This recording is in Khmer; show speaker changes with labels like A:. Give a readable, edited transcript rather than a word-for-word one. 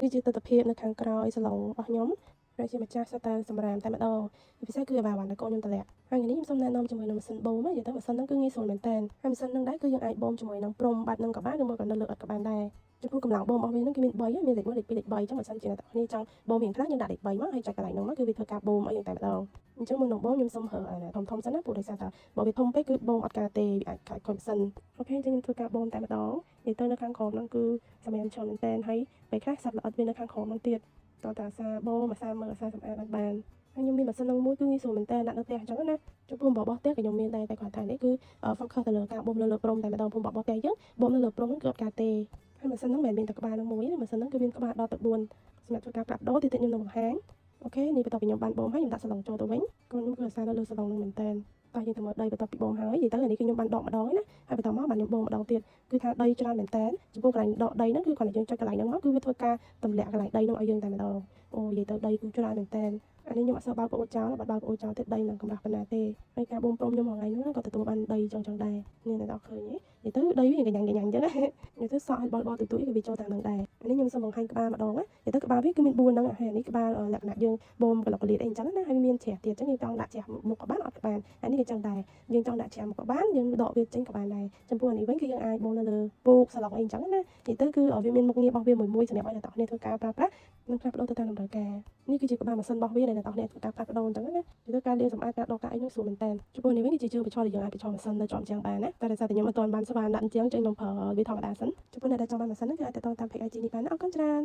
A: គឺជាទស្សនភាពនៅខាងក្រោយសាឡុងរបស់ខ្ញុំហើយជាម្ចាស់សិតតែសម្រាមតែម្ដងពិសេសគឺអាវ៉ាវ៉ាន់តែកូនខ្ញុំតម្លាក់ហើយនេះខ្ញុំសូមណែនាំជាមួយនឹងម៉ាស៊ីនបូមនិយាយទៅម៉ាស៊ីនហ្នឹងគឺងាយស្រួលមែនតើហើយម៉ាស៊ីនហ្នឹងដែរគឺយើងអាចបូមជាមួយនឹងព្រំបាត់នឹងក៏បានឬមកក៏នៅលើឥដ្ឋក៏បានដែរចំពោះកម្លាំងបូមរបស់វាហ្នឹងគឺមាន3មានលេខ1លេខ2លេខ3អញ្ចឹងបើសិនជាអ្នកទាំងគ្នាចង់បូមរៀងខ្លះយើងដាក់លេខ3មកហើយចុចកន្លែងហ្នឹងមកគឺវាធ្វើការបូមឲ្យយើងតែម្ដងអញ្ចឹងមុននឹងបូមខ្ញុំសូមរើធំសិនណាព្រោះដោយសារតែបើវាធំពេកគឺបូមអត់កើតទេវាអាចខូចម៉ាស៊ីនអូខេអញ្ចឹងខ្ញុំធ្វើការបូមតែម្ដងនិយាយទៅនៅខាងក្រោមហ្នឹងគឺសម្រាប់ច្រើនមែនតើហើយពេលខ្លះសត្វល្អិតវានៅខាងក្រោមហ្នឹងទៀតតើតាសាបូមអាសាមើលអាសាសម្អាតអត់បានហើយខ្ញុំមានម៉ាស៊ីនហ្នឹងមួយគឺងាយស្រួលមែនតើដាក់នៅផ្ទះអញ្ចឹងណាចំពោះបបោះផ្ទះក៏ខ្ញុំមានដែរតែគាត់ថានេះគឺ focus ទៅលើការបូមលើព្រំតែម្ដងព្រំបបោះផ្ទះយើងបូមនៅលើព្រំហ្នឹងគឺអត់កើតទេហើយម៉ាស៊ីនហ្នឹងមិនមែនមានតែក្បាលហ្នឹងមួយទេម៉ាស៊ីនហ្នឹងគឺមានក្បាលដល់ទៅ4សម្រាប់ធ្វើការផ្លាស់ប្ដូរទីទៀតខ្ញុំនឹងបង្ហាញអូខេនេះបន្ទាប់ពីខ្ញុំបានបូមហើយខ្ញុំដាក់សាឡុងចូលទៅវិញកូនខ្ញុំគឺអាសានៅលើសាឡុងហ្នឹងមែនតើតែយើងទៅមើលដីបន្ទាប់ពីបូមហើយនិយាយទៅនេះគឺខ្ញុំបានដកម្ដងហើយណាហើយបន្តមកបានខ្ញុំបូមម្ដងទៀតគឺថាដីច្រើនមែនតើចំពោះកន្លែងដកដីហ្នឹងគឺគាត់ឲ្យយើងចុចកន្លែងហ្នឹងមកគឺវាធ្វើការទម្លាក់កន្លែងដីហ្នឹងឲ្យយើងតែម្ដងអូនិយាយទៅដីគឺច្រើនមែនតើអានេះខ្ញុំអត់សូវបើកប្អូនចោលបើបើកប្អូនចោលទៀតដីនឹងកម្រាស់ប៉ុណ្ណាទេហើយការបូមព្រំខ្ញុំថ្ងៃហ្នឹងក៏ទទួលបានដីចឹងដែរនេះអ្នកនរឃើញទេនិយាយទៅដីវាកញ្ញាំងអញ្ចឹងណានិយាយទៅសក់ឲ្យបលទូទួយគឺវាចូលតាមនឹងដែរអានេះខ្ញុំសូមបង្ហាញក្បាលម្ដងណានិយាយទៅក្បាលវាគឺមាន4ហ្នឹងហើយនេះក្បាលលក្ខណៈយើងបូមកន្លុកកលៀតអីអញ្ចឹងណាហើយមានជ្រះទៀតអញ្ចឹងយើងចង់ដាក់ជ្រះមុខក៏បានអត់ក៏បានអានេះគឺចឹងដែរយើងចង់ដាក់ជ្រះមុខក៏បានយើងដកវាចេញក៏បានដែរចំពោះអានេះវិញគឺយើងអាចបូមនៅលើពូកសាឡុងអីអញ្ចឹងណានិយាយទៅគឺវាមានមុខងាររបស់វាមួយសម្រាប់ឲ្យអ្នកទាំងគ្នាធ្វើការប្រើប្រាស់និងផ្លាស់ប្ដូរទៅតាមតម្រូវការនេះគឺជាក្បាលម៉ាស៊ីនរបស់វាដែលអ្នកទាំងគ្នាធ្វើការផ្លាស់ប្ដូរអញ្ចឹងណានិយាយទៅការលាងសម្អាតការដកការអីនោះស្រួលមែនតើចំពោះនេះវិញគឺជាជើងបញ្ឈរដែលយើងអាចបញ្ឈរម៉ាស៊ីននៅជាប់ជាងបានណាតែដោយសារតែខ្ញុំអត់ទាន់បានស្វាដាក់ជាងចឹងខ្ញុំប្រើវាធម្មតាសិនចំពោះអ្នកដែលចង់បានម៉ាស៊ីនហ្នឹងគឺអាចទៅតាម page IG នេះបានណាអរគុណច្រើន